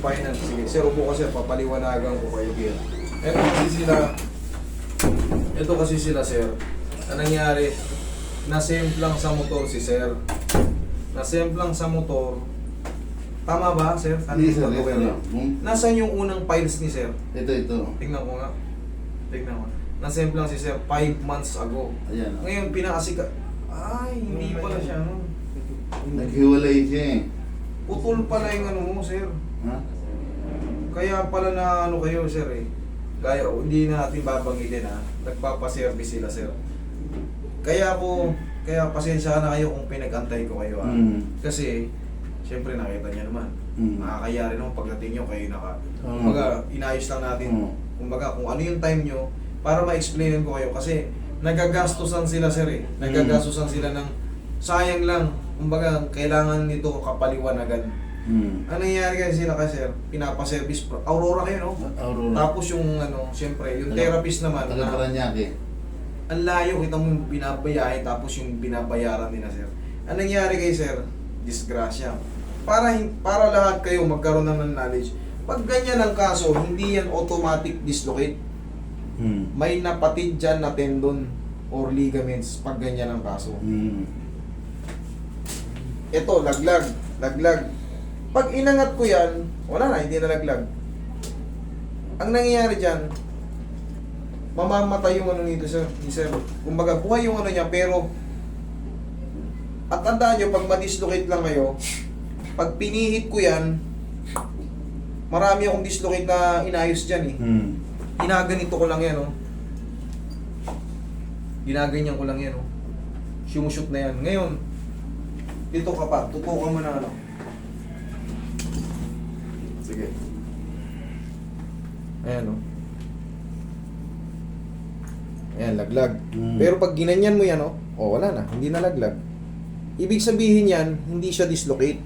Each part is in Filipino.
final. Sige, sir, upo ka sir, papaliwanagan ko kayo here. Ito kasi sila sir, ang nangyari, nasemplang sa motor si sir. Nasemplang sa motor, tama ba sir? Ano Hindi, yung sir, pag-uwi ito niya? lang. Nasaan yung unang files ni sir? Ito. Tingnan ko nga. Tingnan ko. Nasemplang si sir 5 months ago. Ayan. Ngayon, pinakasika. Ay, hindi pala siya, no? Naghiwalay siya eh. Putol pala yung ano mo, sir. Ha? Kaya pala na ano kayo, sir eh. Kaya hindi na natin babanggitin ha. Nagpapaservice sila, sir. Kaya pasensya na kayo kung pinag-antay ko kayo ha. Kasi, syempre nakita niya naman. Nakakaya rin naman pagdating nyo kayo kumbaga, inayos lang natin. Kumbaga, kung ano yung time nyo, para ma-explainan ko kayo. Kasi, nagagastusan sila, sir eh. Nagagastusan sila ng sayang lang. Kumbaga, kailangan nito kapaliwanagan. Ano nangyayari kasi sila kasi, sir? Pinapaservice. Aurora kayo, no? Aurora. Tapos yung siyempre, yung therapist naman, Taga-Paranaque. ang layo, kita mo yung binabayahe, tapos yung binabayaran nila, sir. Ang nangyari kay sir, disgrasya. Para lahat kayo magkaroon ng knowledge. Pag ganyan ang kaso, hindi yan automatic dislocate. May napatid dyan na tendon or ligaments pag ganyan ang kaso. Ito, laglag. Pag inangat ko yan, wala na, hindi na laglag. Ang nangyayari dyan, mamamatay yung ano nito, sir. Kumbaga, buhay yung ano niya, pero at tandaan nyo, pag ma-dislocate lang kayo, pag pinihit ko yan, marami akong dislocate na inayos dyan eh. Ginaganito ko lang yan, oh. Ginaganyan ko lang yan, oh. Sumushoot na yan. Ngayon, dito ka pa, tutukan mo na ano. Sige. Ayan, oh. Ayan, laglag. Pero pag ginanyan mo yan, oh, wala na, hindi na laglag. Ibig sabihin yan, hindi siya dislocate.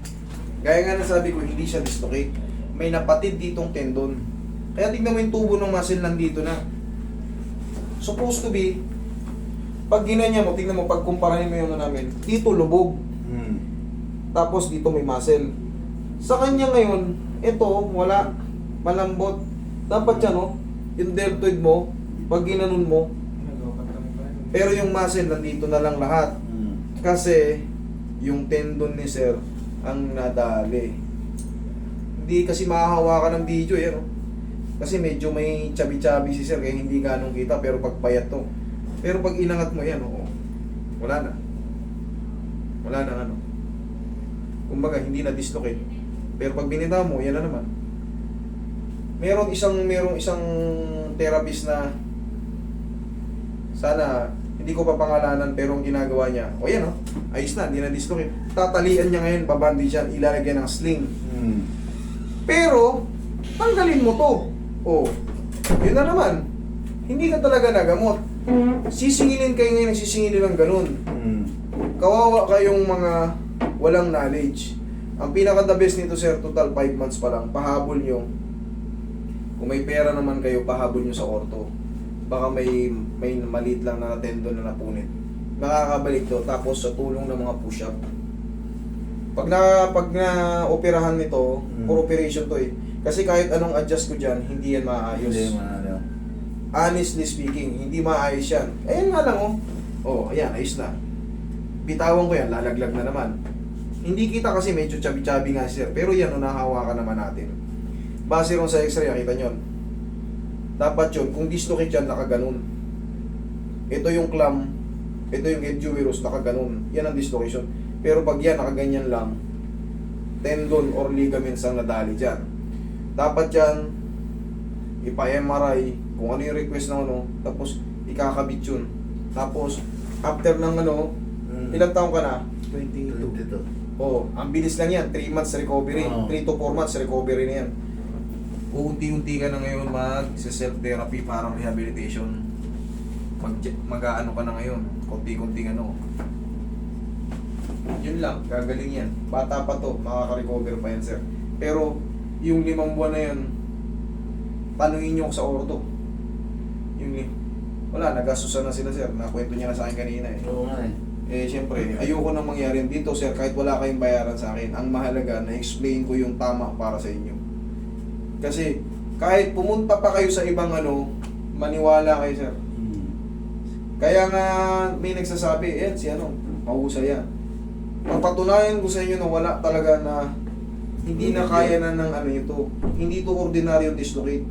Gaya nga nasabi ko, hindi siya dislocate. May napatid ditong tendon. Kaya tignan mo yung tubo ng muscle nandito na. Supposed to be, pag ginanyan mo, tignan mo, pag kumparahin mo yung ano namin, dito lubog. Tapos dito may muscle. Sa kanya ngayon, ito, wala, malambot. Dapat yan, no? Yung deltoid mo, pag ginanon mo, pero yung muscle, nandito na lang lahat. Kasi, yung tendon ni sir, ang nadali. Hindi kasi mahahawakan ng video, yan, no? Kasi medyo may chabi-chabi si sir, kaya hindi ganong kita, pero pag payat to. Pero pag inangat mo yan, oo, wala na. Wala na ano. Kumbaga, hindi na dislocate. Pero pag binitaw mo, yan na naman. Merong isang therapist na sana hindi ko pa pangalanan, pero ang ginagawa niya, yan o, ayos na, hindi na dislocate. Tatalian niya ngayon, babandage yan, ilalagyan ng sling. Pero, tanggalin mo to. Yun na naman. Hindi ka talaga nagamot. Sisingilin kayo ngayon, sisingilin ng ganun. Kawawa kayong mga walang knowledge. Ang pinaka-the best nito, sir, total 5 months pa lang. Pahabol nyo. Kung may pera naman kayo, pahabol nyo sa orto. Baka may maliit lang na tendon na napunit. Nakakabalik to, tapos sa tulong ng mga push-up. Pag na-operahan nito, for operation to eh. Kasi kahit anong adjust ko dyan, hindi yan maayos. Honestly speaking, hindi maayos yan. Ayan nga lang, ayan, ayos na. Bitawan ko yan, lalaglag na naman. Hindi kita kasi medyo chabi-chabi nga sir, pero yan, nahahawakan naman natin. Base ron sa x-ray, nakita nyo. Dapat yun, kung dislocate yan, nakaganon. Ito yung clamp, ito yung edgevirus, nakaganon. Yan ang dislocation. Pero pag yan, nakaganyan lang, tendon or ligaments ang nadali dyan. Dapat yan, ipa-MRI, kung ano yung request ng tapos ikakabit yun. Tapos, after ng ilang taong ka na? 22. Ang bilis lang yan, 3 months recovery, 3 to 4 months recovery na yan. Unti-unti ka na ngayon mag-self-therapy, parang rehabilitation. Mag-ano ka na ngayon, konti-konting Yun lang, gagaling yan. Bata pa to, makaka-recover pa yan, sir. Pero, yung 5 buwan na yun, tanungin nyo sa orto. Wala, nagasusan na sila, sir. Nakwento niya na sa akin kanina eh. Oo nga eh. Siyempre, ayoko nang mangyari dito, sir, kahit wala kayong bayaran sa akin. Ang mahalaga, na-explain ko yung tama para sa inyo. Kasi kahit pumunta pa kayo sa ibang ano, maniwala kayo sir. Kaya nga may nagsasabi, si ano, mahusay yan. Mapatunayan ko sa inyo na wala talaga na hindi na kaya na ng ano ito. Hindi ito ordinaryo dislocate.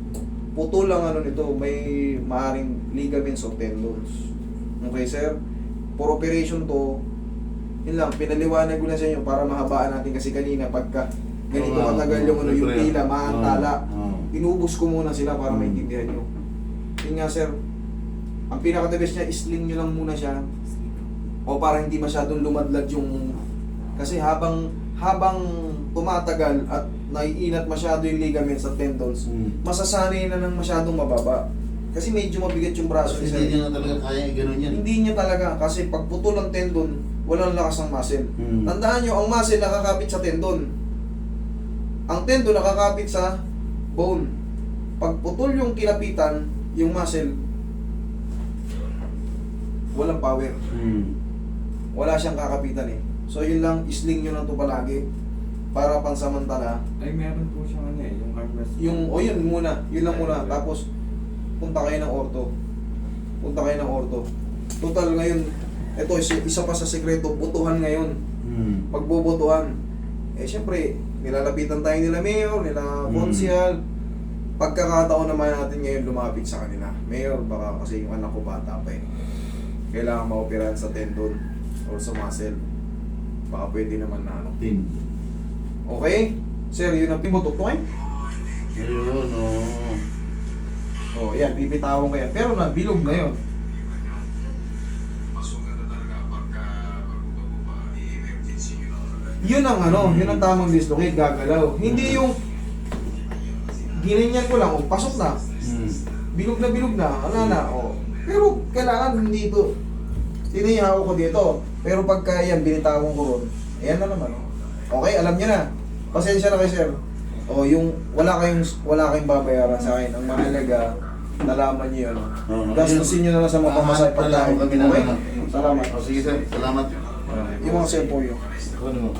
Putol lang ano nito, may maaring ligaments o tendons. Okay sir? For operation to, yun lang, pinaliwanag ko na sa inyo para mahabaan natin kasi kanina pagka ganito katagal yung ano, yung pila, maantala. Inubos ko muna sila para maintindihan nyo. Yun nga sir, ang pinaka-the best niya, isling nyo lang muna siya. O para hindi masyadong lumadlad yung... Kasi habang tumatagal at naiinat masyado yung ligaments at tendons, masasanay na ng masyadong mababa. Kasi medyo mabigat yung braso Kasi ni sir. hindi niya nga talaga kaya gano'n yan. Hindi niya talaga, kasi pag putol ang tendon, walang lakas ng muscle. Tandaan nyo, ang muscle nakakapit sa tendon. Ang tendon nakakapit sa bone. Pag putol yung kinapitan, yung muscle, walang power. Wala siyang kakapitan eh. So yun lang, isling nyo lang to palagi. Para pansamantala. Ay, meron po siyang ano yung armrest. Yun muna. Yun lang muna. Tapos, punta kayo ng orto. Punta kayo ng orto. Total ngayon, ito isa pa sa sekreto, butuhan ngayon. Pagbubutuhan. Siyempre, nilalapitan tayo nila Mayor, nila Consial. Pagkakataon naman natin ngayon lumapit sa kanila. Mayor, baka kasi yung anak ko bata pa eh. Kailangan maoperahan sa tendon or sa muscle. Baka pwede naman na ano. Okay? Sir, yun ang pimututukin. Ayun, Oh, yan, bibitawan ko yan. Pero na, bilog na yun. Yun ang ano, yun ang tamang dislocate, gagalaw. Hindi yung ginanyan ko lang, pasok na. Bilog na, wala na. Pero kailangan hindi ito. Sinihaw ko dito. Pero pagka yan, binitawan ko ron, ayan na naman. Okay, alam niyo na. Pasensya na kayo, sir. Yung wala kayong babayaran sa akin. Ang mahalaga, nalaman niyo yun. Gastusin niyo na lang sa mga pamasahe pagkain. kami Okay? na. Salamat. Sige sir, salamat. Yung mga cellphone yun. Ano mo?